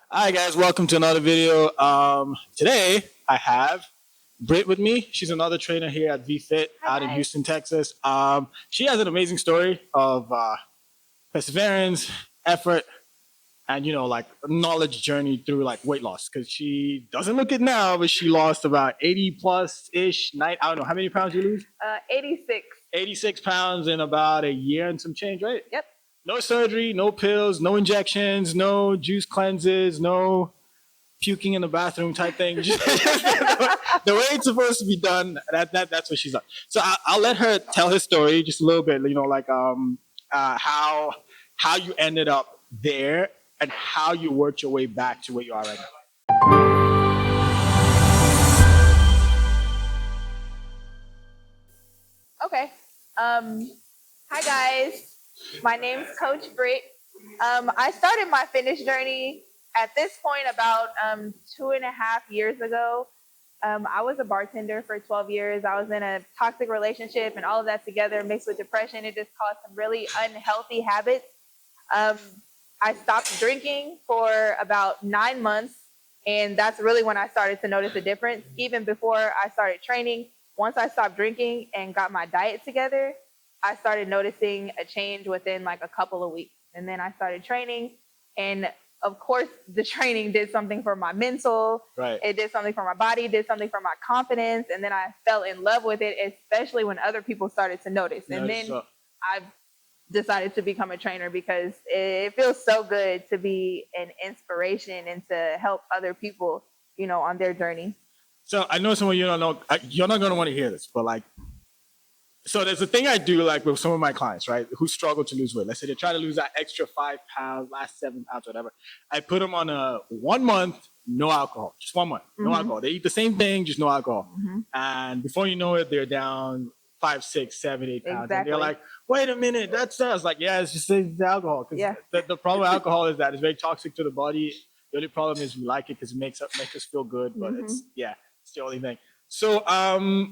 Hi guys, welcome to another video. Today I have Brit with me. She's another trainer here at VFit out in Houston, Texas. She has an amazing story of perseverance, effort, and like a knowledge journey through like weight loss. Because she doesn't look it now, but she lost about 80 plus ish. I don't know how many pounds you lose. 86. 86 pounds in about a year and some change, right? Yep. No surgery, no pills, no injections, no juice cleanses, no puking in the bathroom type thing. Just the way it's supposed to be done. That's what she's done. So I'll let her tell her story just a little bit. How you ended up there and how you worked your way back to where you are right now. Okay. Hi guys. My name's Coach Brit. I started my fitness journey at this point about 2.5 years ago. I was a bartender for 12 years. I was in a toxic relationship, and all of that together mixed with depression, it just caused some really unhealthy habits. I stopped drinking for about 9 months, and that's really when I started to notice a difference. Even before I started training, once I stopped drinking and got my diet together, I started noticing a change within like a couple of weeks. And then I started training, and of course the training did something for my mental. Right. It did something for my body, did something for my confidence, and then I fell in love with it, especially when other people started to notice. And then I decided to become a trainer because it feels so good to be an inspiration and to help other people, on their journey. So I know some of you don't know. You're not going to want to hear this, but so there's a thing I do like with some of my clients, right, who struggle to lose weight. Let's say they try to lose that extra 5 pounds, last 7 pounds, whatever. I put them on a 1 month, no alcohol, just 1 month, no alcohol. They eat the same thing, just no alcohol. And before you know it, they're down 5, 6, 7, 8 pounds. Exactly. And they're like, wait a minute, that's us. Like, yeah, it's just the alcohol. Yeah. The problem with alcohol is that it's very toxic to the body. The only problem is we like it because it makes us feel good, but it's the only thing. So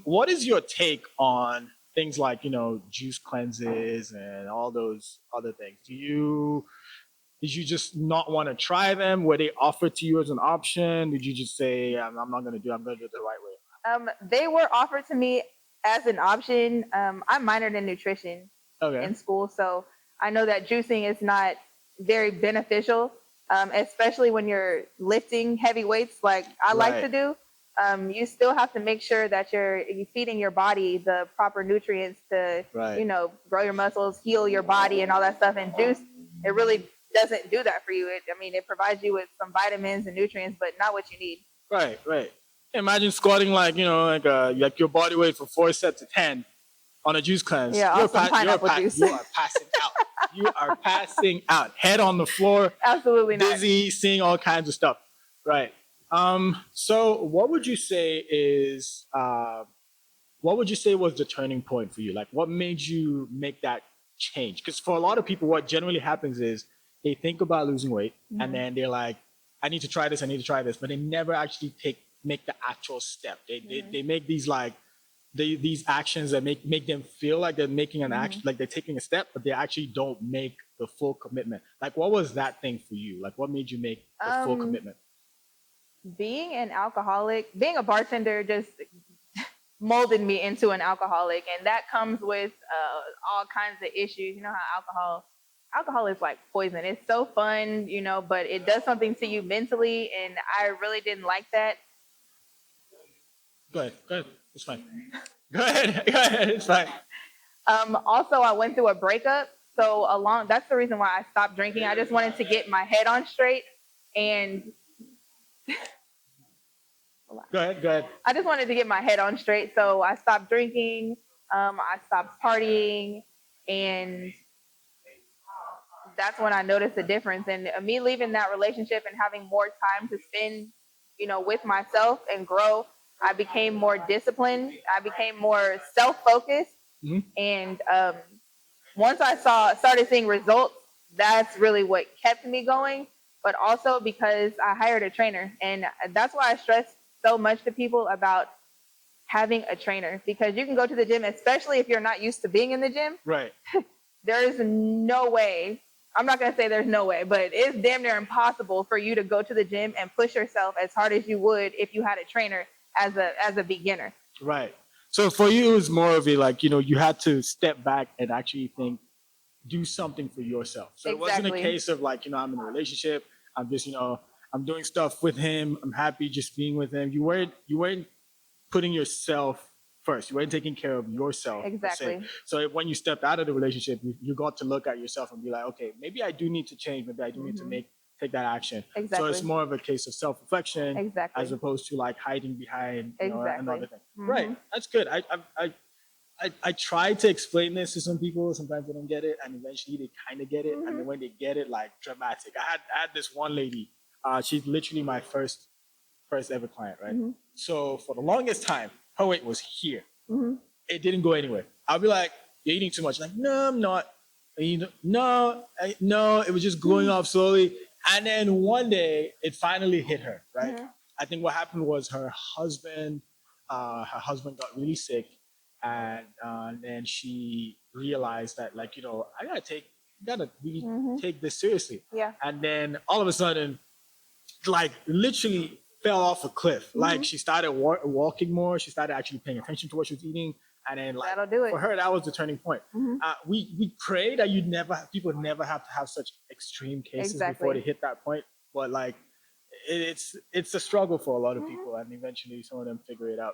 what is your take on things like, juice cleanses and all those other things? Did you just not want to try them? Were they offered to you as an option? Did you just say, I'm not going to do it, I'm going to do it the right way? They were offered to me as an option. I minored in nutrition in school, so I know that juicing is not very beneficial, especially when you're lifting heavy weights like I like to do. You still have to make sure that you're feeding your body the proper nutrients to, grow your muscles, heal your body, and all that stuff. And juice, it really doesn't do that for you. It provides you with some vitamins and nutrients, but not what you need. Right. Imagine squatting like your body weight for 4 sets of 10 on a juice cleanse. Yeah, you're pineapple juice. You are passing out. You are passing out. Head on the floor. Absolutely not. Dizzy, seeing all kinds of stuff. Right. So what would you say was the turning point for you? Like, what made you make that change? Because for a lot of people, what generally happens is they think about losing weight and then they're like, I need to try this, but they never actually make the actual step. They make these these actions that make them feel like they're making an action, like they're taking a step, but they actually don't make the full commitment. Like, what was that thing for you? Like, what made you make the full commitment? Being a bartender just molded me into an alcoholic, and that comes with all kinds of issues. You know how alcohol is like poison. It's so fun, but it does something to you mentally, and I really didn't like that. Go ahead. It's fine. Go ahead. It's fine. Also, I went through a breakup, so that's the reason why I stopped drinking. I just wanted to get my head on straight, and Go ahead. I just wanted to get my head on straight, so I stopped drinking. I stopped partying, and that's when I noticed the difference. And me leaving that relationship and having more time to spend, with myself and grow, I became more disciplined. I became more self-focused. And once I started seeing results, that's really what kept me going. But also because I hired a trainer, and that's why I stress so much to people about having a trainer, because you can go to the gym, especially if you're not used to being in the gym. Right. There is no way I'm not gonna say there's no way, but it's damn near impossible for you to go to the gym and push yourself as hard as you would if you had a trainer as a beginner. Right. So for you, it was more of a like, you had to step back and actually think, do something for yourself. So it wasn't a case of like, I'm in a relationship. I'm just, I'm doing stuff with him. I'm happy just being with him. You weren't putting yourself first. You weren't taking care of yourself. Exactly. So when you stepped out of the relationship, you got to look at yourself and be like, okay, maybe I do need to change. Maybe I do need to take that action. Exactly. So it's more of a case of self-reflection as opposed to like hiding behind another thing. Right. That's good. I try to explain this to some people. Sometimes they don't get it, and eventually they kind of get it. And then when they get it, like dramatic. I had this one lady. She's literally my first ever client, right? So for the longest time, her weight was here. It didn't go anywhere. I'll be like, "You're eating too much." Like, no, I'm not. No. It was just going off slowly. And then one day, it finally hit her, right? I think what happened was her husband got really sick. And then she realized that, like, I gotta really take this seriously. Yeah. And then all of a sudden, like, literally fell off a cliff. Like, she started walking more. She started actually paying attention to what she was eating. And then, like, That'll do it. For her, that was the turning point. We pray that people never have to have such extreme cases before they hit that point. But like, it's a struggle for a lot of people, and eventually some of them figure it out.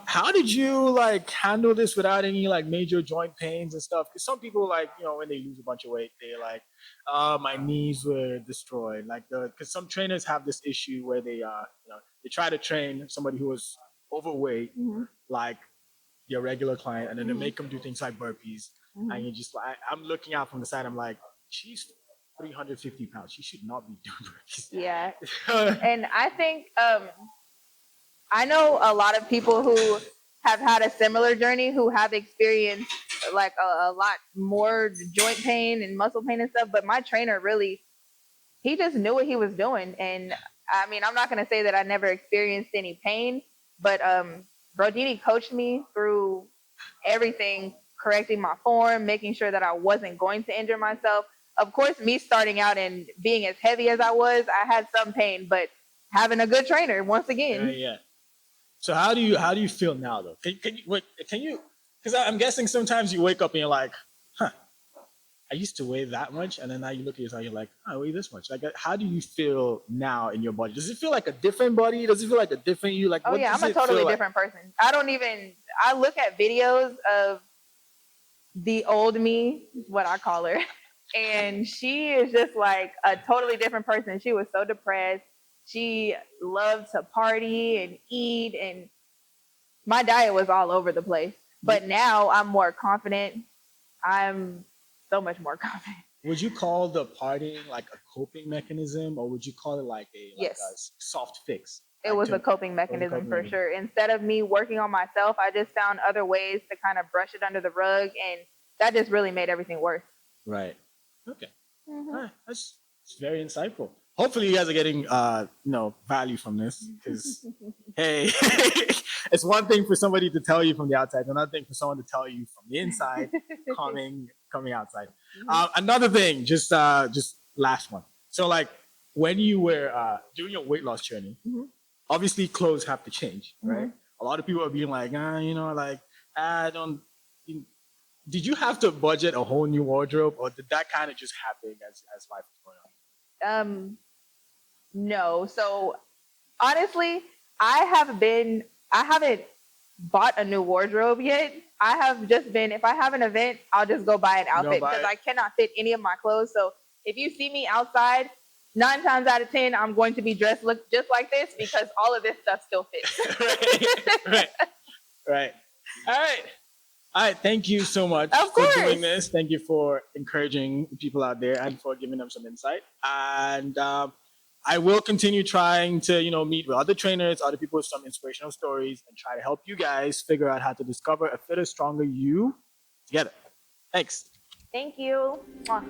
How did you like handle this without any like major joint pains and stuff? Because some people, like, when they lose a bunch of weight, they like, my knees were destroyed. Like because some trainers have this issue where they they try to train somebody who was overweight, like your regular client, and then they make them do things like burpees, and you just like, I'm looking out from the side, I'm like, she's 350 pounds. She should not be doing burpees. Yeah. And I think I know a lot of people who have had a similar journey who have experienced like a lot more joint pain and muscle pain and stuff. But my trainer really, he just knew what he was doing. And I mean, I'm not going to say that I never experienced any pain, but Brodini coached me through everything, correcting my form, making sure that I wasn't going to injure myself. Of course, me starting out and being as heavy as I was, I had some pain, but having a good trainer, once again. Yeah. So how do you feel now, though? Can you? Because I'm guessing sometimes you wake up and you're like, huh, I used to weigh that much, and then now you look at yourself, you're like, I weigh this much. Like, how do you feel now in your body? Does it feel like a different body? Does it feel like a different you? Like, oh yeah, I'm a totally different person. I look at videos of the old me, what I call her, and she is just like a totally different person. She was so depressed. She loved to party and eat, and my diet was all over the place. But now I'm more confident. I'm so much more confident. Would you call the partying like a coping mechanism, or would you call it like a soft fix? It was a coping mechanism for sure. Instead of me working on myself, I just found other ways to kind of brush it under the rug, and that just really made everything worse. Right. Okay. That's very insightful. Hopefully you guys are getting value from this, because hey, it's one thing for somebody to tell you from the outside, another thing for someone to tell you from the inside, coming outside. Another thing, just last one. So like when you were doing your weight loss journey, obviously clothes have to change, right? A lot of people are being like, I don't. Did you have to budget a whole new wardrobe, or did that kind of just happen as life was going on? No. So honestly, I haven't bought a new wardrobe yet. I have just been, if I have an event, I'll just go buy an outfit because I cannot fit any of my clothes. So if you see me outside, 9 times out of 10, I'm going to be dressed look just like this because all of this stuff still fits. Right. All right. Thank you so much for doing this. Thank you for encouraging people out there and for giving them some insight. And I will continue trying to, meet with other trainers, other people with some inspirational stories, and try to help you guys figure out how to discover a fitter, stronger you together. Thanks. Thank you. Mwah.